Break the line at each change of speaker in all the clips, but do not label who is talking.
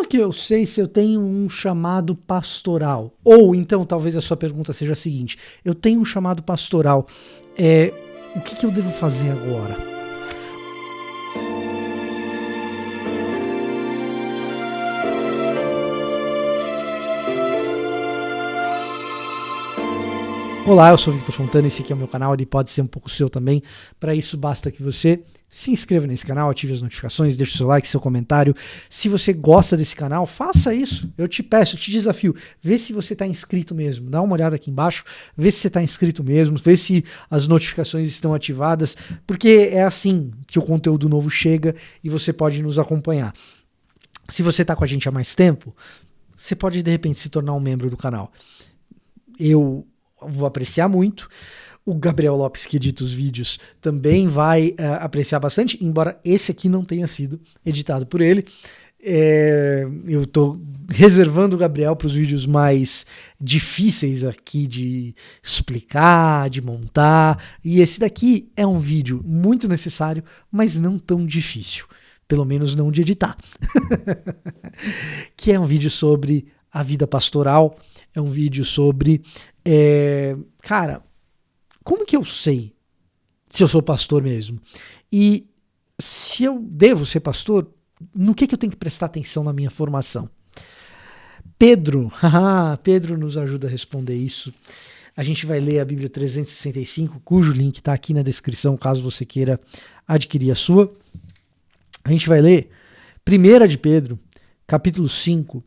que eu sei se eu tenho um chamado pastoral? Ou então, talvez a sua pergunta seja a seguinte: eu tenho um chamado pastoral, o que eu devo fazer agora? Olá, eu sou o Victor Fontana, esse aqui é o meu canal, ele pode ser um pouco seu também. Para isso basta que você se inscreva nesse canal, ative as notificações, deixe o seu like, seu comentário. Se você gosta desse canal, faça isso. Eu te peço, eu te desafio. Vê se você está inscrito mesmo. Dá uma olhada aqui embaixo, vê se você está inscrito mesmo, vê se as notificações estão ativadas, porque é assim que o conteúdo novo chega e você pode nos acompanhar. Se você está com a gente há mais tempo, você pode de repente se tornar um membro do canal. Eu vou apreciar muito. O Gabriel Lopes, que edita os vídeos, também vai apreciar bastante, embora esse aqui não tenha sido editado por ele. Eu estou reservando o Gabriel para os vídeos mais difíceis aqui de explicar, de montar. E esse daqui é um vídeo muito necessário, mas não tão difícil. Pelo menos não de editar. Que é um vídeo sobre a vida pastoral. É um vídeo sobre... cara, como que eu sei se eu sou pastor mesmo? E se eu devo ser pastor, no que eu tenho que prestar atenção na minha formação? Pedro nos ajuda a responder isso. A gente vai ler a Bíblia 365, cujo link está aqui na descrição, caso você queira adquirir a sua. A gente vai ler 1 de Pedro, capítulo 5,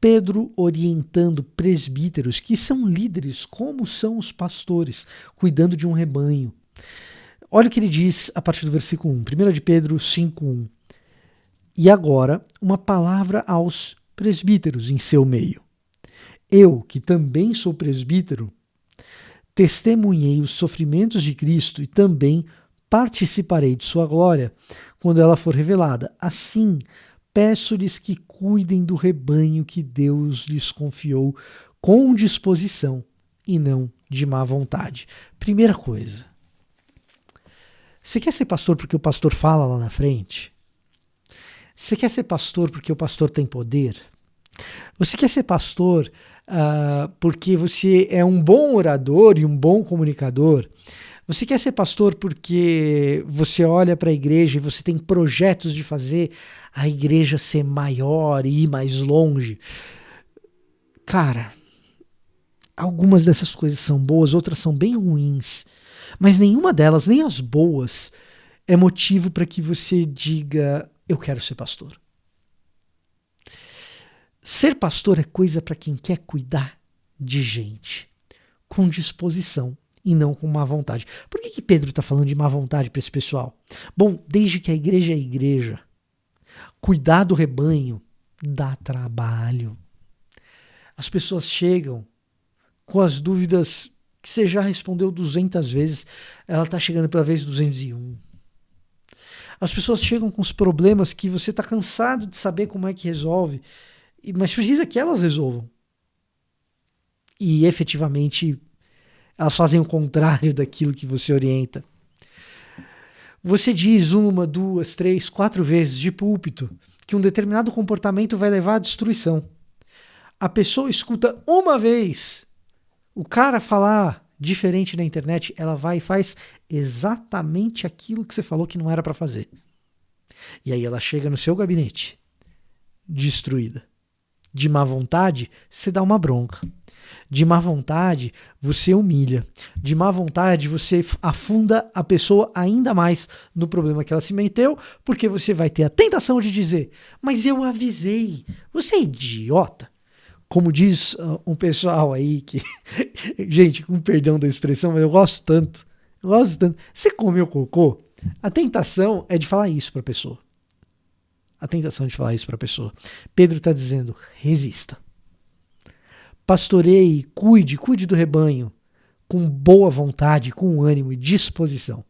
Pedro orientando presbíteros que são líderes, como são os pastores, cuidando de um rebanho. Olha o que ele diz a partir do versículo 1, 1 de Pedro 5:1. E agora, uma palavra aos presbíteros em seu meio. Eu, que também sou presbítero, testemunhei os sofrimentos de Cristo e também participarei de sua glória quando ela for revelada. Assim, peço-lhes que cuidem do rebanho que Deus lhes confiou com disposição e não de má vontade. Primeira coisa, você quer ser pastor porque o pastor fala lá na frente? Você quer ser pastor porque o pastor tem poder? Você quer ser pastor porque você é um bom orador e um bom comunicador? Você quer ser pastor porque você olha para a igreja e você tem projetos de fazer a igreja ser maior e ir mais longe? Cara, algumas dessas coisas são boas, outras são bem ruins, mas nenhuma delas, nem as boas, é motivo para que você diga, eu quero ser pastor. Ser pastor é coisa para quem quer cuidar de gente, com disposição e não com má vontade. Por que Pedro está falando de má vontade para esse pessoal? Bom, desde que a igreja é igreja, cuidar do rebanho dá trabalho. As pessoas chegam com as dúvidas que você já respondeu 200 vezes, ela está chegando pela vez 201. As pessoas chegam com os problemas que você está cansado de saber como é que resolve, mas precisa que elas resolvam. E efetivamente elas fazem o contrário daquilo que você orienta. Você diz 1, 2, 3, 4 vezes de púlpito que um determinado comportamento vai levar à destruição. A pessoa escuta uma vez o cara falar diferente na internet, ela vai e faz exatamente aquilo que você falou que não era para fazer. E aí ela chega no seu gabinete, destruída. De má vontade, você dá uma bronca. De má vontade, você humilha. De má vontade, você afunda a pessoa ainda mais no problema que ela se meteu, porque você vai ter a tentação de dizer, mas eu avisei, você é idiota. Como diz um pessoal aí que, gente, com perdão da expressão, mas eu gosto tanto. Você comeu cocô? A tentação é de falar isso para a pessoa. Pedro está dizendo, resista. Pastoreie, cuide do rebanho com boa vontade, com ânimo e disposição,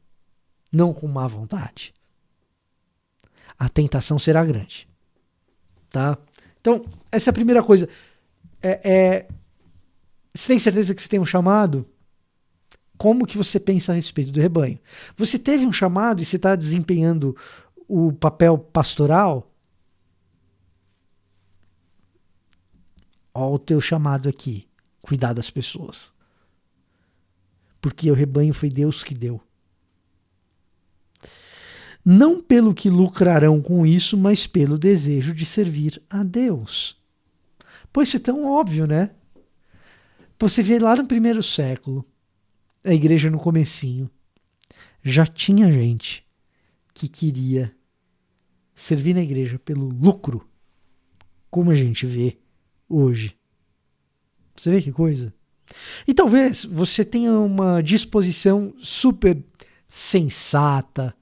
não com má vontade. A tentação será grande, tá? Então, essa é a primeira coisa. Você tem certeza que você tem um chamado? Como que você pensa a respeito do rebanho? Você teve um chamado e você está desempenhando o papel pastoral? Ó o teu chamado aqui, cuidar das pessoas. Porque o rebanho foi Deus que deu. Não pelo que lucrarão com isso, mas pelo desejo de servir a Deus. Pois é tão óbvio, né? Você vê lá no primeiro século, a igreja no comecinho, já tinha gente que queria servir na igreja pelo lucro, como a gente vê hoje. Você vê que coisa? E talvez você tenha uma disposição super sensata,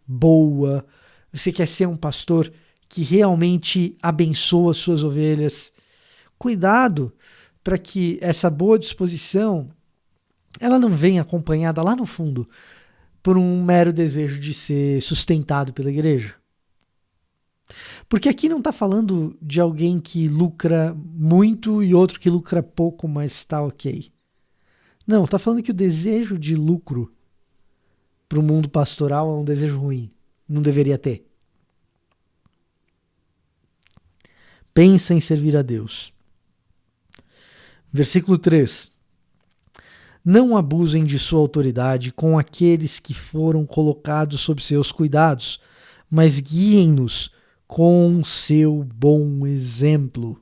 boa, você quer ser um pastor que realmente abençoa as suas ovelhas. Cuidado para que essa boa disposição ela não venha acompanhada lá no fundo por um mero desejo de ser sustentado pela igreja. Porque aqui não está falando de alguém que lucra muito e outro que lucra pouco, mas está ok. Não, está falando que o desejo de lucro para o mundo pastoral é um desejo ruim. Não deveria ter. Pensa em servir a Deus. Versículo 3. Não abusem de sua autoridade com aqueles que foram colocados sob seus cuidados, mas guiem-nos com seu bom exemplo.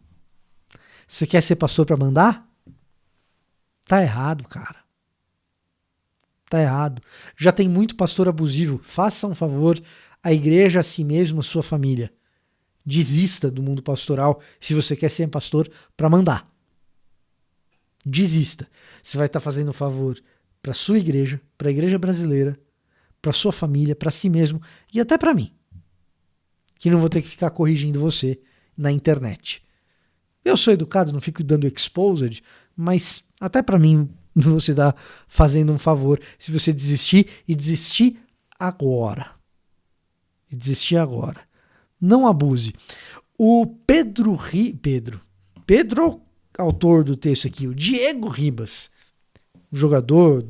Você quer ser pastor para mandar? Tá errado, cara. Tá errado. Já tem muito pastor abusivo. Faça um favor à igreja, a si mesmo, à sua família. Desista do mundo pastoral se você quer ser pastor para mandar. Desista. Você vai estar fazendo um favor para sua igreja, para a igreja brasileira, para sua família, para si mesmo e até para mim, que não vou ter que ficar corrigindo você na internet. Eu sou educado, não fico dando exposed, mas até para mim você está fazendo um favor se você desistir e desistir agora. E desistir agora. Não abuse. O Pedro, autor do texto aqui, o Diego Ribas, jogador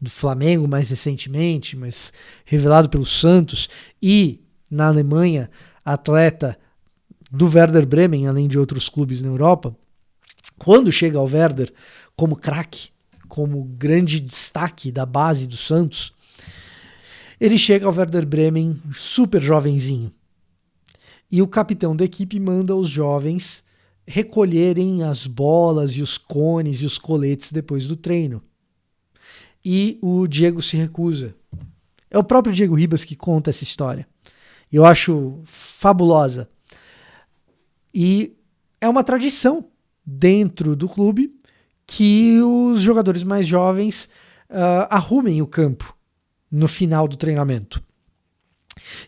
do Flamengo mais recentemente, mas revelado pelo Santos, e na Alemanha, atleta do Werder Bremen, além de outros clubes na Europa, quando chega ao Werder como craque, como grande destaque da base do Santos, ele chega ao Werder Bremen super jovenzinho. E o capitão da equipe manda os jovens recolherem as bolas e os cones e os coletes depois do treino. E o Diego se recusa. É o próprio Diego Ribas que conta essa história. Eu acho fabulosa. E é uma tradição dentro do clube que os jogadores mais jovens arrumem o campo no final do treinamento.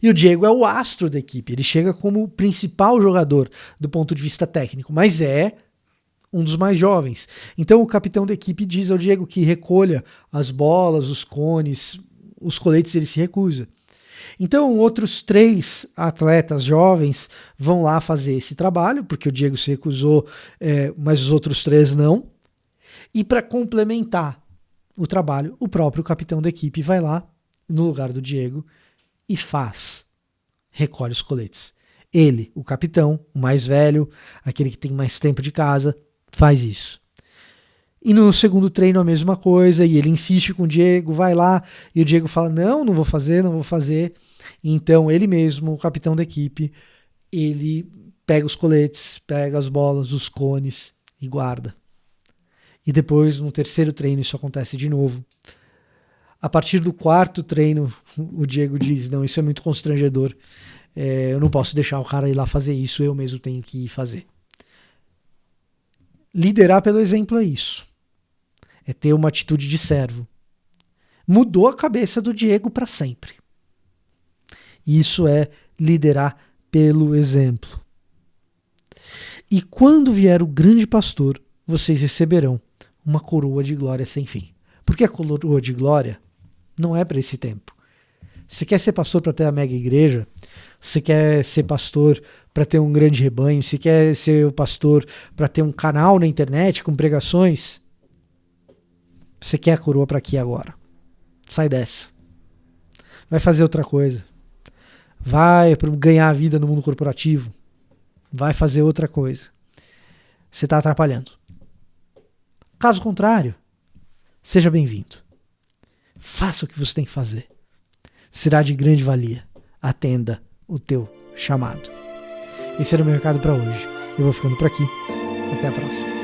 E o Diego é o astro da equipe, ele chega como o principal jogador do ponto de vista técnico, mas é um dos mais jovens. Então o capitão da equipe diz ao Diego que recolha as bolas, os cones, os coletes, ele se recusa. Então outros 3 atletas jovens vão lá fazer esse trabalho, porque o Diego se recusou, mas os outros 3 não. E para complementar o trabalho, o próprio capitão da equipe vai lá, no lugar do Diego, e recolhe os coletes. Ele, o capitão, o mais velho, aquele que tem mais tempo de casa, faz isso. E no segundo treino a mesma coisa, e ele insiste com o Diego, vai lá, e o Diego fala, não vou fazer. Então ele mesmo, o capitão da equipe, ele pega os coletes, pega as bolas, os cones e guarda. E depois, no terceiro treino, isso acontece de novo. A partir do 4º treino, o Diego diz, não, isso é muito constrangedor, eu não posso deixar o cara ir lá fazer isso, eu mesmo tenho que ir fazer. Liderar pelo exemplo é isso. É ter uma atitude de servo. Mudou a cabeça do Diego para sempre. Isso é liderar pelo exemplo. E quando vier o grande pastor, vocês receberão uma coroa de glória sem fim. Porque a coroa de glória não é para esse tempo. Você quer ser pastor para ter a mega igreja? Você quer ser pastor para ter um grande rebanho? Você quer ser o pastor para ter um canal na internet com pregações? Você quer a coroa para aqui agora? Sai dessa. Vai fazer outra coisa. Vai ganhar a vida no mundo corporativo. Vai fazer outra coisa. você está atrapalhando. Caso contrário, seja bem-vindo. Faça o que você tem que fazer. Será de grande valia. Atenda o teu chamado. Esse era o meu recado para hoje. Eu vou ficando por aqui. Até a próxima.